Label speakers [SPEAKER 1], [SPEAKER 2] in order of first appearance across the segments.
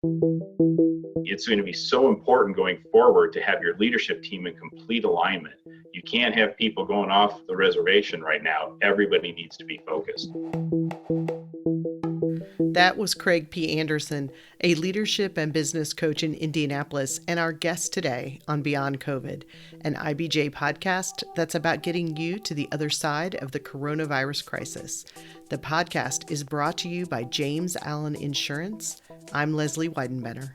[SPEAKER 1] It's going to be so important going forward to have your leadership team in complete alignment. You can't have people going off the reservation right now. Everybody needs to be focused.
[SPEAKER 2] That was Craig P. Anderson, a leadership and business coach in Indianapolis, and our guest today on Beyond COVID, an IBJ podcast that's about getting you to the other side of the coronavirus crisis. The podcast is brought to you by James Allen Insurance. I'm Leslie Weidenbender.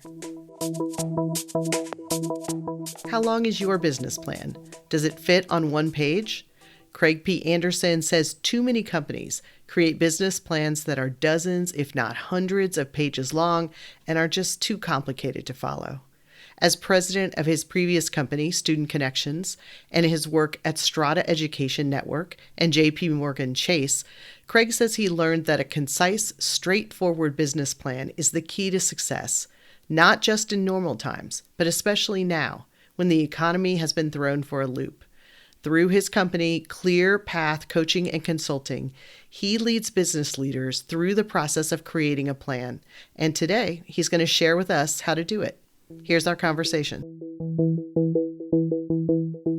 [SPEAKER 2] How long is your business plan? Does it fit on one page? Craig P. Anderson says too many companies create business plans that are dozens, if not hundreds, of pages long and are just too complicated to follow. As president of his previous company, Student Connections, and his work at Strada Education Network and JPMorgan Chase, Craig says he learned that a concise, straightforward business plan is the key to success, not just in normal times, but especially now, when the economy has been thrown for a loop. Through his company, Clear Path Coaching and Consulting, he leads business leaders through the process of creating a plan. And today, he's going to share with us how to do it. Here's our conversation.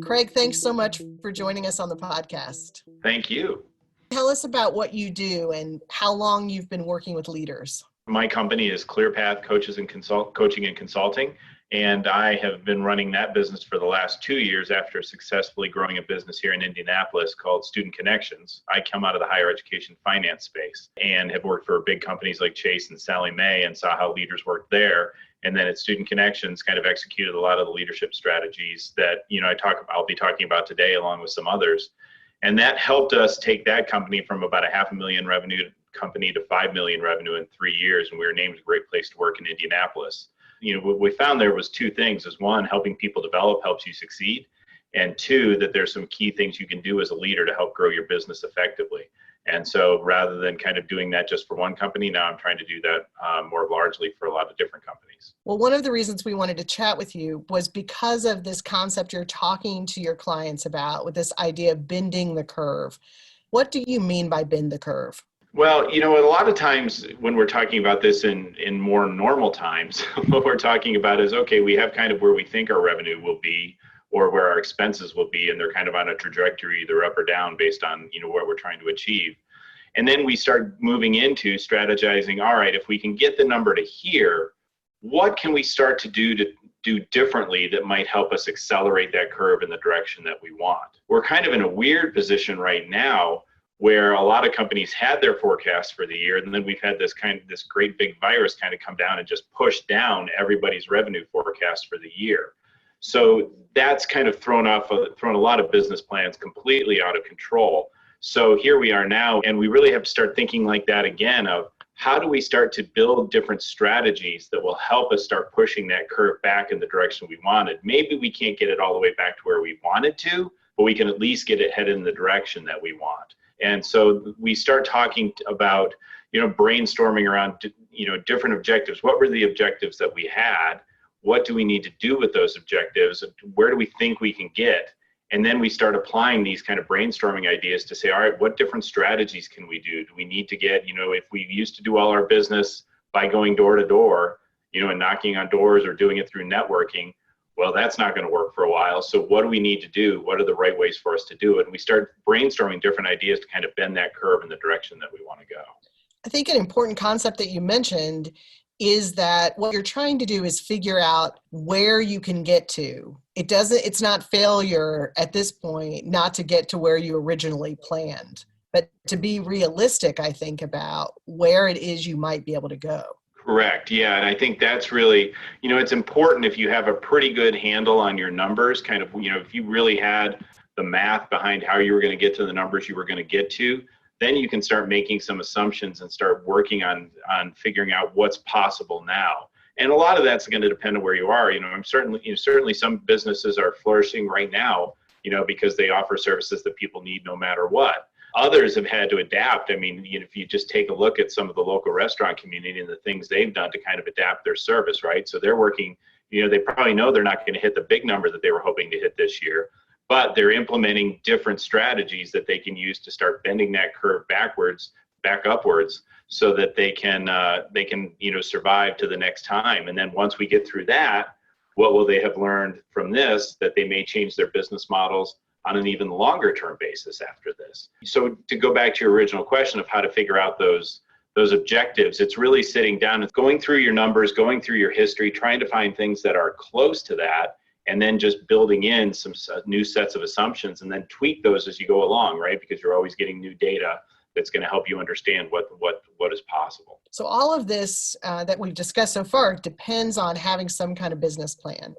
[SPEAKER 2] Craig, thanks so much for joining us on the podcast.
[SPEAKER 1] Thank you.
[SPEAKER 2] Tell us about what you do and how long you've been working with leaders.
[SPEAKER 1] My company is Clear Path Coaching and Consulting. And I have been running that business for the last 2 years after successfully growing a business here in Indianapolis called Student Connections. I come out of the higher education finance space and have worked for big companies like Chase and Sallie Mae and saw how leaders work there. And then at Student Connections, kind of executed a lot of the leadership strategies that I'll be talking about today, along with some others. And that helped us take that company from about a $500,000 revenue company to $5 million revenue in 3 years. And we were named a great place to work in Indianapolis. What we found there was two things: is one, helping people develop helps you succeed, and two, that there's some key things you can do as a leader to help grow your business effectively. And so rather than kind of doing that just for one company, now I'm trying to do that more largely for a lot of different companies.
[SPEAKER 2] Well, one of the reasons we wanted to chat with you was because of this concept you're talking to your clients about, with this idea of bending the curve. What do you mean by bend the curve?
[SPEAKER 1] Well, a lot of times when we're talking about this in more normal times, what we're talking about is, okay, we have kind of where we think our revenue will be or where our expenses will be, and they're kind of on a trajectory either up or down based on, what we're trying to achieve. And then we start moving into strategizing, all right, if we can get the number to here, what can we start to do differently that might help us accelerate that curve in the direction that we want? We're kind of in a weird position right now where a lot of companies had their forecasts for the year, and then we've had this great big virus kind of come down and just push down everybody's revenue forecast for the year. So that's kind of thrown a lot of business plans completely out of control. So here we are now, and we really have to start thinking like that again of how do we start to build different strategies that will help us start pushing that curve back in the direction we wanted. Maybe we can't get it all the way back to where we wanted to, but we can at least get it headed in the direction that we want. And so we start talking about, brainstorming around, different objectives. What were the objectives that we had? What do we need to do with those objectives? Where do we think we can get? And then we start applying these kind of brainstorming ideas to say, all right, what different strategies can we do? Do we need to get, if we used to do all our business by going door to door, and knocking on doors or doing it through networking, well, that's not going to work for a while. So what do we need to do? What are the right ways for us to do it? And we start brainstorming different ideas to kind of bend that curve in the direction that we want to go.
[SPEAKER 2] I think an important concept that you mentioned is that what you're trying to do is figure out where you can get to. It's not failure at this point not to get to where you originally planned, but to be realistic, I think, about where it is you might be able to go.
[SPEAKER 1] Correct. Yeah. And I think that's really, it's important if you have a pretty good handle on your numbers, kind of, if you really had the math behind how you were going to get to the numbers you were going to get to, then you can start making some assumptions and start working on figuring out what's possible now. And a lot of that's going to depend on where you are. I'm certainly some businesses are flourishing right now, because they offer services that people need no matter what. Others have had to adapt. I mean, if you just take a look at some of the local restaurant community and the things they've done to kind of adapt their service, right? So they're working, they probably know they're not going to hit the big number that they were hoping to hit this year, but they're implementing different strategies that they can use to start bending that curve back upwards so that they can survive to the next time. And then once we get through that, what will they have learned from this that they may change their business models on an even longer term basis after this? So to go back to your original question of how to figure out those objectives, it's really sitting down and going through your numbers, going through your history, trying to find things that are close to that, and then just building in some new sets of assumptions and then tweak those as you go along, right? Because you're always getting new data that's going to help you understand what is possible.
[SPEAKER 2] So all of this that we've discussed so far depends on having some kind of business plan.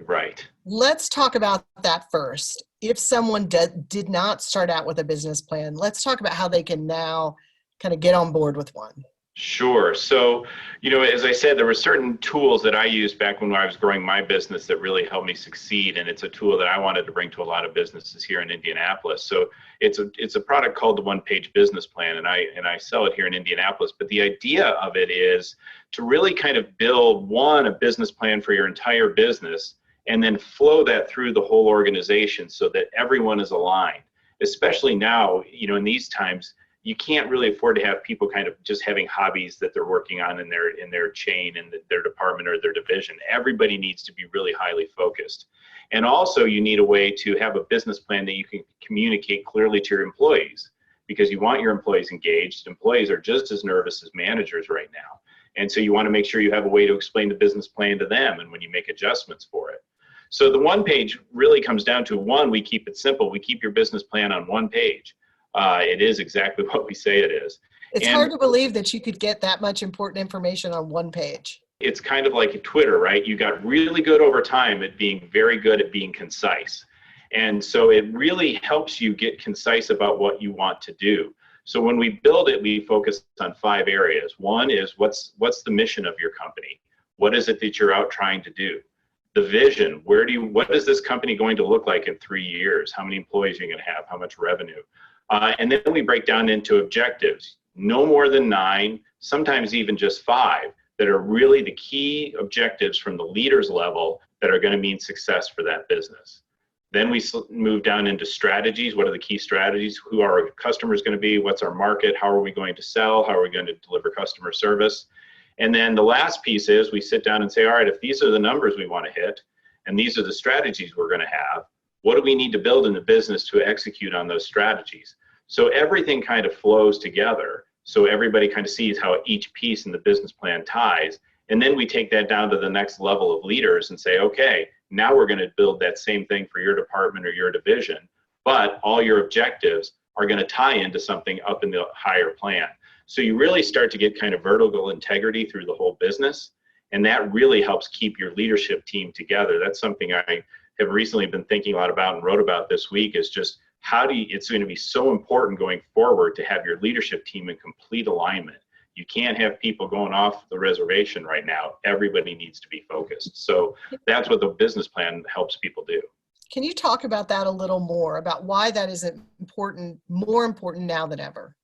[SPEAKER 1] Right.
[SPEAKER 2] Let's talk about that first. If someone did not start out with a business plan, let's talk about how they can now kind of get on board with one.
[SPEAKER 1] Sure. So, as I said, there were certain tools that I used back when I was growing my business that really helped me succeed. And it's a tool that I wanted to bring to a lot of businesses here in Indianapolis. So it's a product called the One Page Business Plan, and I sell it here in Indianapolis. But the idea of it is to really kind of build a business plan for your entire business, and then flow that through the whole organization so that everyone is aligned. Especially now, in these times, you can't really afford to have people kind of just having hobbies that they're working on in their chain and their department or their division. Everybody needs to be really highly focused. And also you need a way to have a business plan that you can communicate clearly to your employees, because you want your employees engaged. Employees are just as nervous as managers right now. And so you want to make sure you have a way to explain the business plan to them and when you make adjustments for it. So the one page really comes down to, one, we keep it simple. We keep your business plan on one page. It is exactly what we say it is.
[SPEAKER 2] It's hard to believe that you could get that much important information on one page.
[SPEAKER 1] It's kind of like Twitter, right? You got really good over time at being very good at being concise. And so it really helps you get concise about what you want to do. So when we build it, we focus on 5 areas. One is what's the mission of your company? What is it that you're out trying to do? The vision, what is this company going to look like in 3 years? How many employees are you going to have? How much revenue? And then we break down into objectives, no more than 9, sometimes even just 5, that are really the key objectives from the leaders level that are going to mean success for that business. Then we move down into strategies. What are the key strategies? Who are our customers going to be? What's our market? How are we going to sell? How are we going to deliver customer service? And then the last piece is we sit down and say, all right, if these are the numbers we want to hit, and these are the strategies we're going to have, what do we need to build in the business to execute on those strategies? So everything kind of flows together. So everybody kind of sees how each piece in the business plan ties. And then we take that down to the next level of leaders and say, okay, now we're going to build that same thing for your department or your division, but all your objectives are going to tie into something up in the higher plan. So you really start to get kind of vertical integrity through the whole business. And that really helps keep your leadership team together. That's something I have recently been thinking a lot about and wrote about this week, is just it's going to be so important going forward to have your leadership team in complete alignment. You can't have people going off the reservation right now. Everybody needs to be focused. So that's what the business plan helps people do.
[SPEAKER 2] Can you talk about that a little more, about why that is more important now than ever?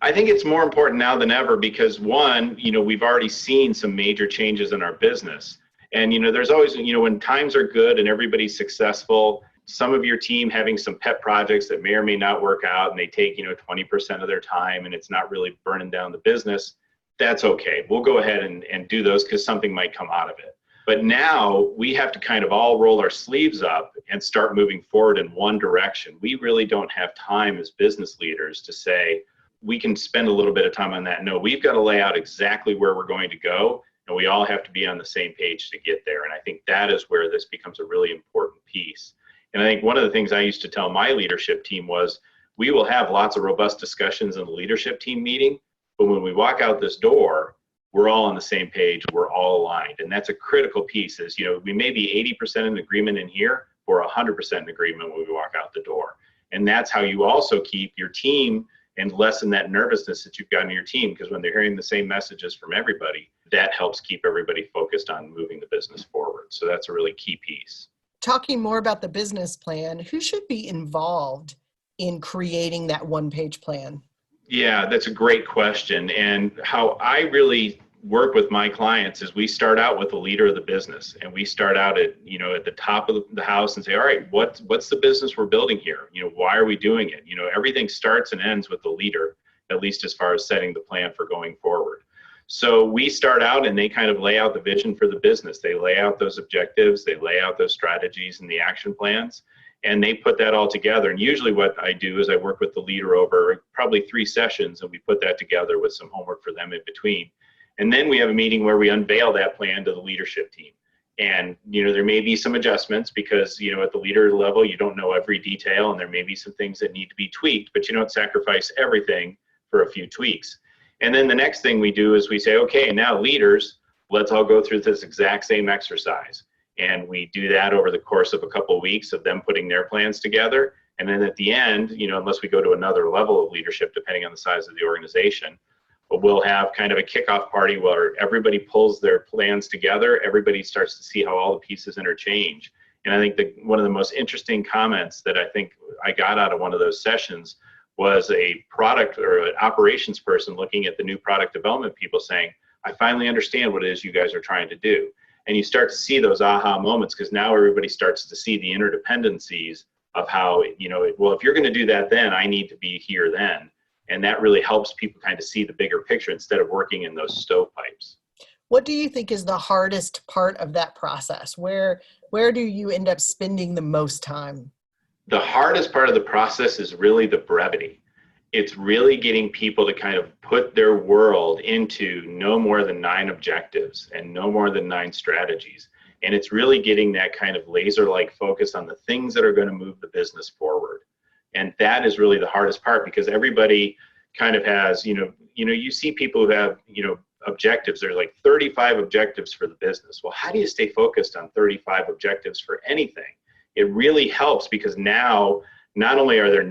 [SPEAKER 1] I think it's more important now than ever because, one, we've already seen some major changes in our business. And, there's always, when times are good and everybody's successful, some of your team having some pet projects that may or may not work out and they take, 20% of their time and it's not really burning down the business, that's okay. We'll go ahead and do those because something might come out of it. But now we have to kind of all roll our sleeves up and start moving forward in one direction. We really don't have time as business leaders to say, we can spend a little bit of time on that. No, we've got to lay out exactly where we're going to go, and we all have to be on the same page to get there. And I think that is where this becomes a really important piece. And I think one of the things I used to tell my leadership team was, we will have lots of robust discussions in the leadership team meeting, but when we walk out this door, we're all on the same page, we're all aligned. And that's a critical piece is, we may be 80% in agreement in here, or 100% in agreement when we walk out the door. And that's how you also keep your team and lessen that nervousness that you've got in your team, because when they're hearing the same messages from everybody, that helps keep everybody focused on moving the business forward. So that's a really key piece.
[SPEAKER 2] Talking more about the business plan, who should be involved in creating that one-page plan?
[SPEAKER 1] Yeah, that's a great question. And how I really work with my clients is we start out with the leader of the business, and we start out at the top of the house and say, all right, what's the business we're building here? Why are we doing it? Everything starts and ends with the leader. at least as far as setting the plan for going forward. So we start out and they kind of lay out the vision for the business. They lay out those objectives, they lay out those strategies and the action plans, and they put that all together. And usually what I do is I work with the leader over probably 3 sessions, and we put that together with some homework for them in between. And then we have a meeting where we unveil that plan to the leadership team. And, there may be some adjustments because, at the leader level, you don't know every detail, and there may be some things that need to be tweaked, but you don't sacrifice everything for a few tweaks. And then the next thing we do is we say, okay, now leaders, let's all go through this exact same exercise. And we do that over the course of a couple of weeks of them putting their plans together. And then at the end, unless we go to another level of leadership, depending on the size of the organization, but we'll have kind of a kickoff party where everybody pulls their plans together. Everybody starts to see how all the pieces interchange. And I think one of the most interesting comments that I think I got out of one of those sessions was a product or an operations person looking at the new product development people saying, I finally understand what it is you guys are trying to do. And you start to see those aha moments because now everybody starts to see the interdependencies of how, well, if you're going to do that, then I need to be here then. And that really helps people kind of see the bigger picture instead of working in those stovepipes.
[SPEAKER 2] What do you think is the hardest part of that process? Where do you end up spending the most time?
[SPEAKER 1] The hardest part of the process is really the brevity. It's really getting people to kind of put their world into no more than 9 objectives and no more than 9 strategies. And it's really getting that kind of laser-like focus on the things that are going to move the business forward. And that is really the hardest part because everybody kind of has, you see people who have, objectives. There's like 35 objectives for the business. Well, how do you stay focused on 35 objectives for anything? It really helps because now not only are there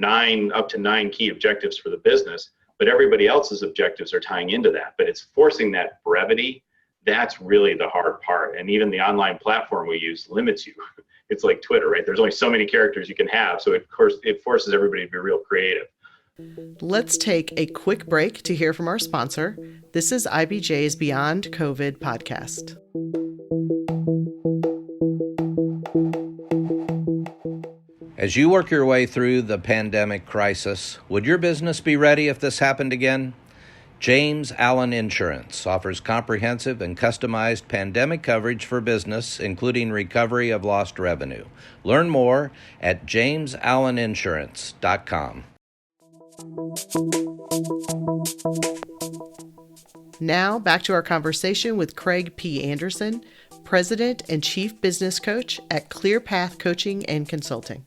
[SPEAKER 1] up to 9 key objectives for the business, but everybody else's objectives are tying into that. But it's forcing that brevity. That's really the hard part. And even the online platform we use limits you. It's like Twitter, right? There's only so many characters you can have. So of course, it forces everybody to be real creative.
[SPEAKER 2] Let's take a quick break to hear from our sponsor. This is IBJ's Beyond COVID podcast.
[SPEAKER 3] As you work your way through the pandemic crisis, would your business be ready if this happened again? James Allen Insurance offers comprehensive and customized pandemic coverage for business, including recovery of lost revenue. Learn more at jamesalleninsurance.com.
[SPEAKER 2] Now, back to our conversation with Craig P. Anderson, President and Chief Business Coach at ClearPath Coaching and Consulting.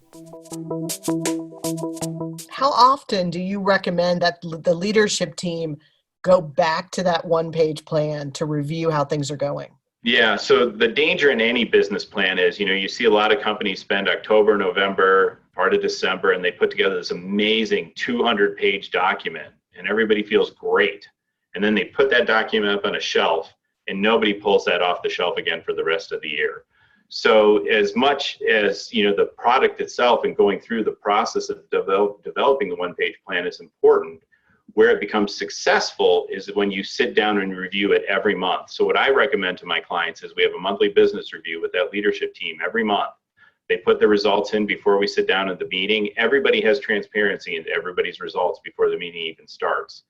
[SPEAKER 2] How often do you recommend that the leadership team go back to that one-page plan to review how things are going?
[SPEAKER 1] Yeah, so the danger in any business plan is, you see a lot of companies spend October, November, part of December, and they put together this amazing 200-page document, and everybody feels great. And then they put that document up on a shelf, and nobody pulls that off the shelf again for the rest of the year. So as much as, the product itself and going through the process of developing the one-page plan is important, where it becomes successful is when you sit down and review it every month. So what I recommend to my clients is we have a monthly business review with that leadership team every month. They put the results in before we sit down at the meeting. Everybody has transparency into everybody's results before the meeting even starts.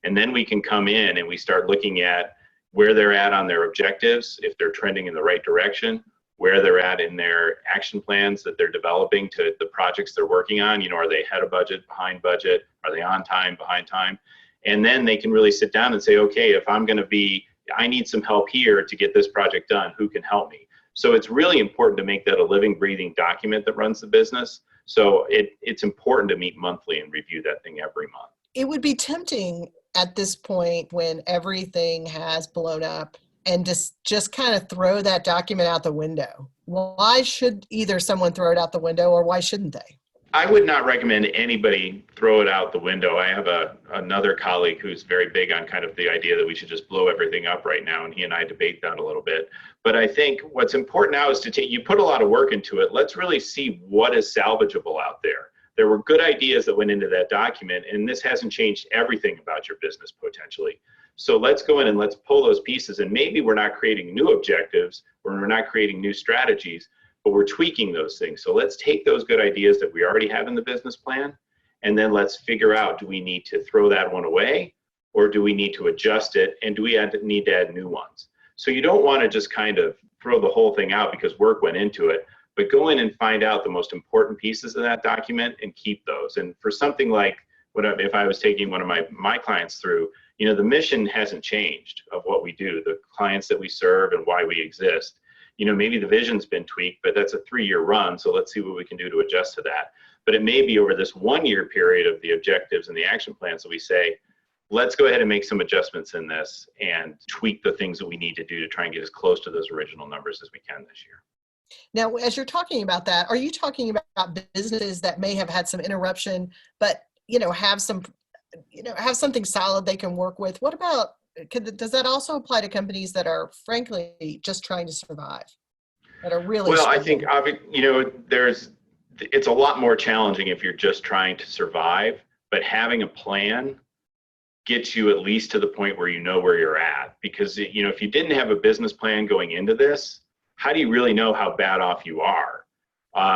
[SPEAKER 1] And then we can come in and we start looking at where they're at on their objectives, if they're trending in the right direction, where they're at in their action plans that they're developing to the projects they're working on. Are they ahead of budget, behind budget? Are they on time, behind time? And then they can really sit down and say, okay, if I need some help here to get this project done, who can help me? So it's really important to make that a living, breathing document that runs the business. So it's important to meet monthly and review that thing every month.
[SPEAKER 2] It would be tempting at this point when everything has blown up and just kind of throw that document out the window. Why should either someone throw it out the window or why shouldn't they?
[SPEAKER 1] I would not recommend anybody throw it out the window. I have another colleague who's very big on kind of the idea that we should just blow everything up right now, and he and I debate that a little bit. But I think what's important now is you put a lot of work into it. Let's really see what is salvageable out there. There were good ideas that went into that document, and this hasn't changed everything about your business potentially. So let's go in and let's pull those pieces, and maybe we're not creating new objectives or we're not creating new strategies, but we're tweaking those things. So let's take those good ideas that we already have in the business plan And then let's figure out, do we need to throw that one away, or do we need to adjust it, and do we need to add new ones? So you don't want to just kind of throw the whole thing out because work went into it, but go in and find out the most important pieces of that document and keep those. And for something like, if I was taking one of my clients through, the mission hasn't changed of what we do, the clients that we serve and why we exist. Maybe the vision's been tweaked, but that's a 3-year run. So let's see what we can do to adjust to that. But it may be over this 1-year period of the objectives and the action plans that we say, let's go ahead and make some adjustments in this and tweak the things that we need to do to try and get as close to those original numbers as we can this year.
[SPEAKER 2] Now, as you're talking about that, are you talking about businesses that may have had some interruption, but have something solid they can work with? What about, does that also apply to companies that are frankly just trying to survive, that are really
[SPEAKER 1] well,
[SPEAKER 2] struggling?
[SPEAKER 1] I think, it's a lot more challenging if you're just trying to survive, but having a plan gets you at least to the point where you know where you're at. Because if you didn't have a business plan going into this, how do you really know how bad off you are,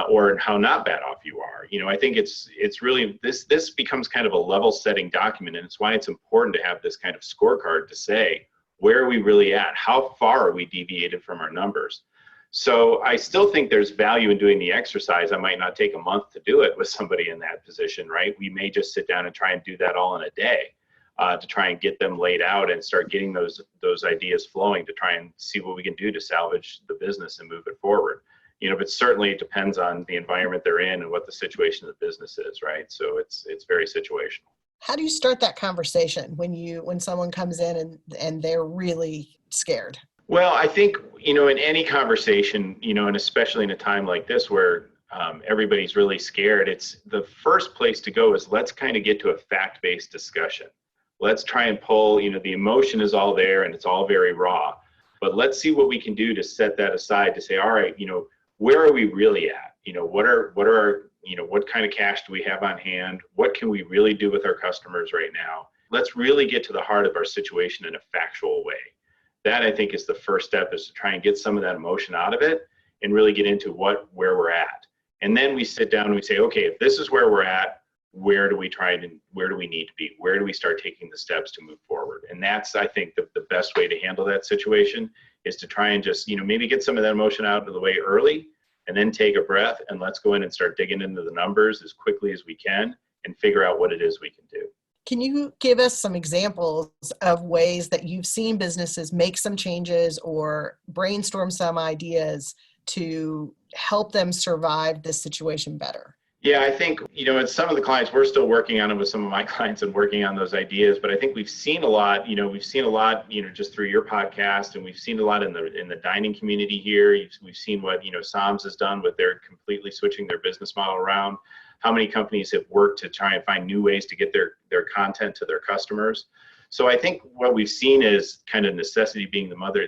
[SPEAKER 1] or how not bad off you are? I think it's really, this becomes kind of a level setting document, and it's why it's important to have this kind of scorecard to say, where are we really at? How far are we deviated from our numbers? So I still think there's value in doing the exercise. I might not take a month to do it with somebody in that position, right? We may just sit down and try and do that all in a day, to try and get them laid out and start getting those ideas flowing to try and see what we can do to salvage the business and move it forward. But certainly it depends on the environment they're in and what the situation of the business is, right? So it's very situational.
[SPEAKER 2] How do you start that conversation when someone comes in and they're really scared?
[SPEAKER 1] Well, I think, in any conversation, and especially in a time like this where everybody's really scared, it's the first place to go is let's kind of get to a fact-based discussion. Let's try and pull, the emotion is all there and it's all very raw, but let's see what we can do to set that aside to say, all right, where are we really at? What kind of cash do we have on hand? What can we really do with our customers right now? Let's really get to the heart of our situation in a factual way. That, I think, is the first step, is to try and get some of that emotion out of it and really get into where we're at. And then we sit down and we say, okay, if this is where we're at, where do we need to be? Where do we start taking the steps to move forward? And that's, I think, the best way to handle that situation, is to try and just, maybe get some of that emotion out of the way early, and then take a breath and let's go in and start digging into the numbers as quickly as we can and figure out what it is we can do.
[SPEAKER 2] Can you give us some examples of ways that you've seen businesses make some changes or brainstorm some ideas to help them survive this situation better?
[SPEAKER 1] Yeah, I think, it's some of the clients, we're still working on it with some of my clients and working on those ideas, but I think we've seen a lot, just through your podcast, and we've seen a lot in the dining community here. We've seen what, Sam's has done with their completely switching their business model around, how many companies have worked to try and find new ways to get their content to their customers. So I think what we've seen is kind of necessity being the mother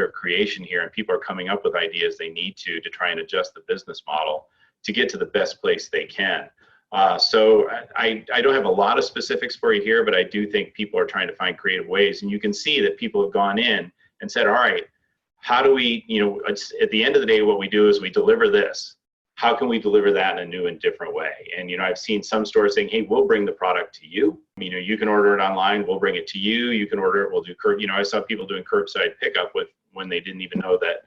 [SPEAKER 1] of creation here, and people are coming up with ideas they need to try and adjust the business model to get to the best place they can. So I don't have a lot of specifics for you here, but I do think people are trying to find creative ways. And you can see that people have gone in and said, all right, how do we, at the end of the day, what we do is we deliver this. How can we deliver that in a new and different way? And, I've seen some stores saying, hey, we'll bring the product to you. You can order it online. We'll bring it to you. You can order it. We'll do I saw people doing curbside pickup when they didn't even know that,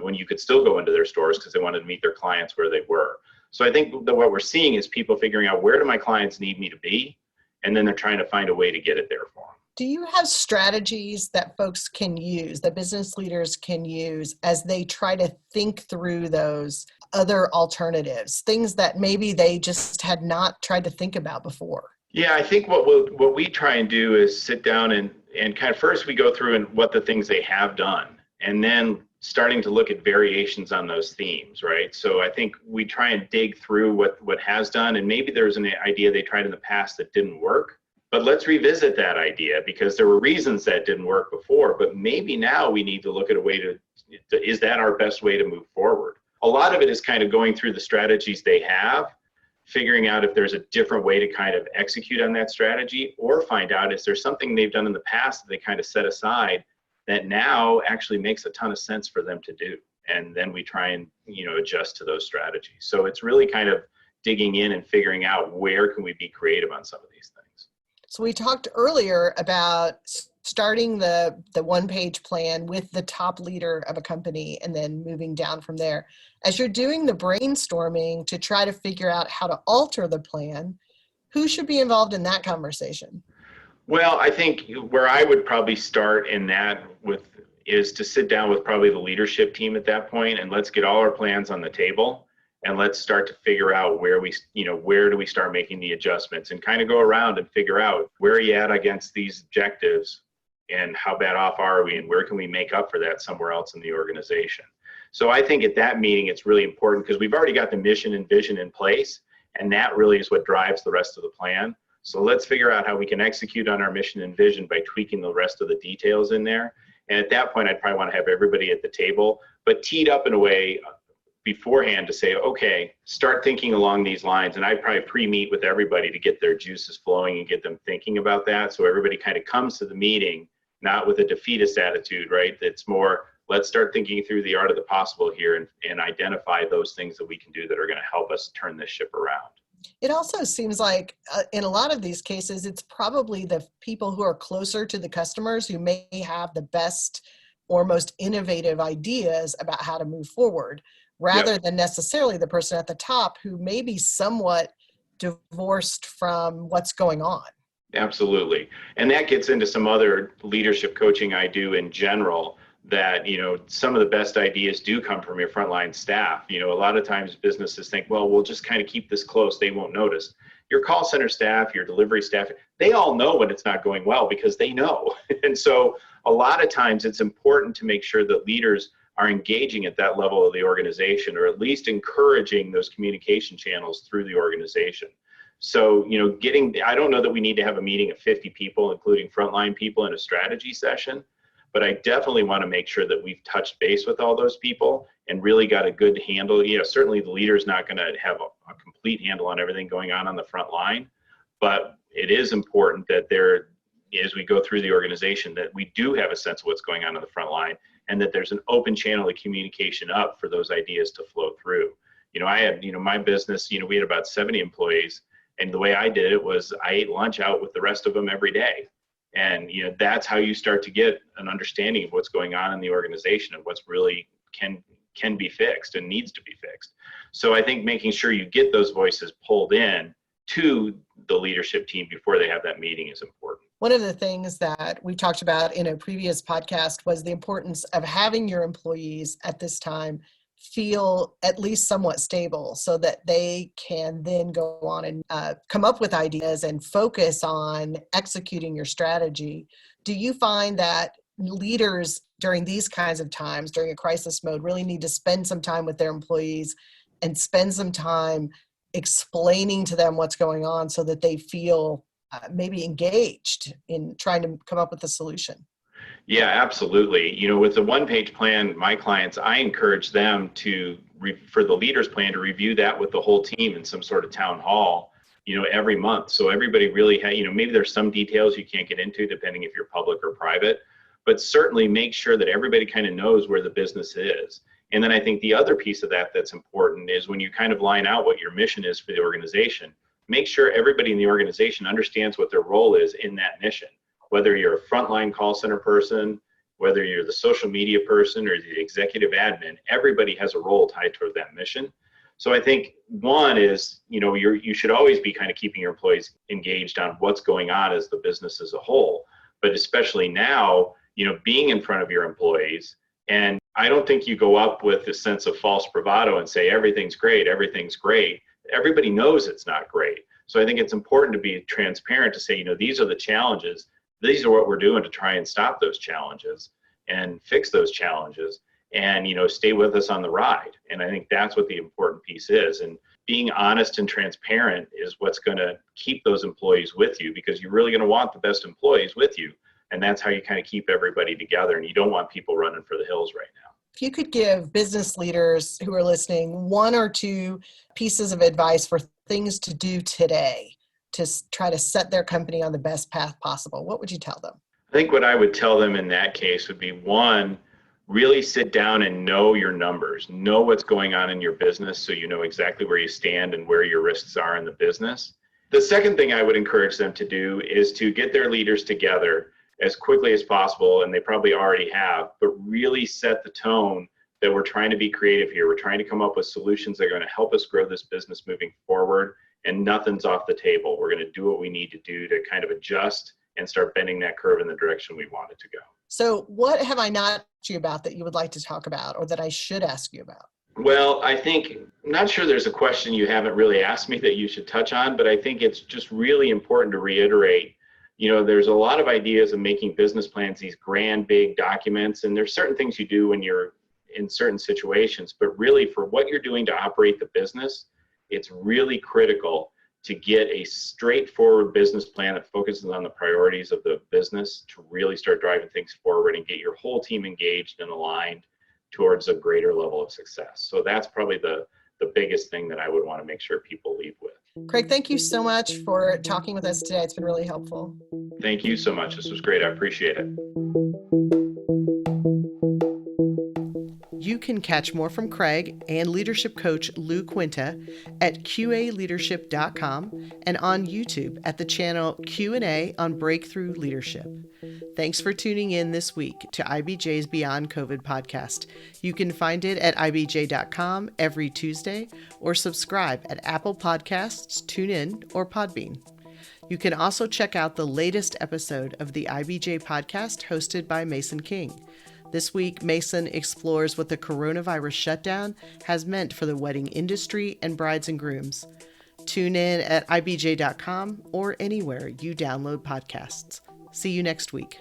[SPEAKER 1] when you could still go into their stores because they wanted to meet their clients where they were. So I think that what we're seeing is people figuring out, where do my clients need me to be? And then they're trying to find a way to get it there for them.
[SPEAKER 2] Do you have strategies that folks can use, that business leaders can use as they try to think through those other alternatives, things that maybe they just had not tried to think about before?
[SPEAKER 1] Yeah, I think what we try and do is sit down and kind of first we go through and what the things they have done, and then starting to look at variations on those themes, right? So I think we try and dig through what has done, and maybe there's an idea they tried in the past that didn't work, but let's revisit that idea because there were reasons that didn't work before, but maybe now we need to look at a way is that our best way to move forward? A lot of it is kind of going through the strategies they have, figuring out if there's a different way to kind of execute on that strategy, or find out if there's something they've done in the past that they kind of set aside that now actually makes a ton of sense for them to do. And then we try and, adjust to those strategies. So it's really kind of digging in and figuring out where can we be creative on some of these things.
[SPEAKER 2] So we talked earlier about starting the one-page plan with the top leader of a company and then moving down from there. As you're doing the brainstorming to try to figure out how to alter the plan, who should be involved in that conversation?
[SPEAKER 1] Well, I think where I would probably start in that is to sit down with probably the leadership team at that point, and let's get all our plans on the table, and let's start to figure out where do we start making the adjustments, and kind of go around and figure out where are you at against these objectives, and how bad off are we, and where can we make up for that somewhere else in the organization. So I think at that meeting, it's really important because we've already got the mission and vision in place, and that really is what drives the rest of the plan. So let's figure out how we can execute on our mission and vision by tweaking the rest of the details in there. And at that point, I'd probably want to have everybody at the table, but teed up in a way beforehand to say, okay, start thinking along these lines. And I'd probably pre-meet with everybody to get their juices flowing and get them thinking about that. So everybody kind of comes to the meeting, not with a defeatist attitude, right? It's more, let's start thinking through the art of the possible here and identify those things that we can do that are going to help us turn this ship around.
[SPEAKER 2] It also seems like in a lot of these cases, it's probably the people who are closer to the customers who may have the best or most innovative ideas about how to move forward, rather than necessarily the person at the top who may be somewhat divorced from what's going on.
[SPEAKER 1] Absolutely. And that gets into some other leadership coaching I do in general, that, some of the best ideas do come from your frontline staff. A lot of times businesses think, well, we'll just kind of keep this close, they won't notice. Your call center staff, your delivery staff, they all know when it's not going well because they know. And so a lot of times it's important to make sure that leaders are engaging at that level of the organization, or at least encouraging those communication channels through the organization. So, I don't know that we need to have a meeting of 50 people, including frontline people, in a strategy session, but I definitely want to make sure that we've touched base with all those people and really got a good handle. Certainly the leader's not going to have a complete handle on everything going on the front line, but it is important that as we go through the organization, that we do have a sense of what's going on the front line, and that there's an open channel of communication up for those ideas to flow through. I had, my business, we had about 70 employees, and the way I did it was I ate lunch out with the rest of them every day. And, that's how you start to get an understanding of what's going on in the organization and what's really can be fixed and needs to be fixed. So I think making sure you get those voices pulled in to the leadership team before they have that meeting is important.
[SPEAKER 2] One of the things that we talked about in a previous podcast was the importance of having your employees at this time feel at least somewhat stable, so that they can then go on and come up with ideas and focus on executing your strategy. Do you find that leaders during these kinds of times, during a crisis mode, really need to spend some time with their employees and spend some time explaining to them what's going on so that they feel maybe engaged in trying to come up with a solution?
[SPEAKER 1] Yeah, absolutely. With the one-page plan, my clients, I encourage them for the leaders plan, to review that with the whole team in some sort of town hall, every month. So everybody really maybe there's some details you can't get into depending if you're public or private, but certainly make sure that everybody kind of knows where the business is. And then I think the other piece of that that's important is when you kind of line out what your mission is for the organization, make sure everybody in the organization understands what their role is in that mission. Whether you're a frontline call center person, whether you're the social media person or the executive admin, everybody has a role tied toward that mission. So I think one is, you should always be kind of keeping your employees engaged on what's going on as the business as a whole, but especially now, being in front of your employees. And I don't think you go up with a sense of false bravado and say, everything's great, everything's great. Everybody knows it's not great. So I think it's important to be transparent to say, these are the challenges. These are what we're doing to try and stop those challenges and fix those challenges, and, stay with us on the ride. And I think that's what the important piece is. And being honest and transparent is what's going to keep those employees with you, because you're really going to want the best employees with you. And that's how you kind of keep everybody together. And you don't want people running for the hills right now.
[SPEAKER 2] If you could give business leaders who are listening one or two pieces of advice for things to do today to try to set their company on the best path possible, what would you tell them?
[SPEAKER 1] I think what I would tell them in that case would be, one, really sit down and know your numbers, know what's going on in your business so you know exactly where you stand and where your risks are in the business. The second thing I would encourage them to do is to get their leaders together as quickly as possible, and they probably already have, but really set the tone that we're trying to be creative here. We're trying to come up with solutions that are going to help us grow this business moving forward, and nothing's off the table. We're going to do what we need to do to kind of adjust and start bending that curve in the direction we want it to go.
[SPEAKER 2] So what have I not asked you about that you would like to talk about, or that I should ask you about?
[SPEAKER 1] Well, I think, I'm not sure there's a question you haven't really asked me that you should touch on, but I think it's just really important to reiterate, there's a lot of ideas of making business plans, these grand, big documents, and there's certain things you do when you're in certain situations, but really for what you're doing to operate the business, it's really critical to get a straightforward business plan that focuses on the priorities of the business to really start driving things forward and get your whole team engaged and aligned towards a greater level of success. So that's probably the biggest thing that I would want to make sure people leave with.
[SPEAKER 2] Craig, thank you so much for talking with us today. It's been really helpful.
[SPEAKER 1] Thank you so much. This was great. I appreciate it.
[SPEAKER 2] You can catch more from Craig and leadership coach Lou Quinta at QAleadership.com and on YouTube at the channel Q&A on Breakthrough Leadership. Thanks for tuning in this week to IBJ's Beyond COVID podcast. You can find it at IBJ.com every Tuesday or subscribe at Apple Podcasts, TuneIn, or Podbean. You can also check out the latest episode of the IBJ podcast hosted by Mason King. This week, Mason explores what the coronavirus shutdown has meant for the wedding industry and brides and grooms. Tune in at IBJ.com or anywhere you download podcasts. See you next week.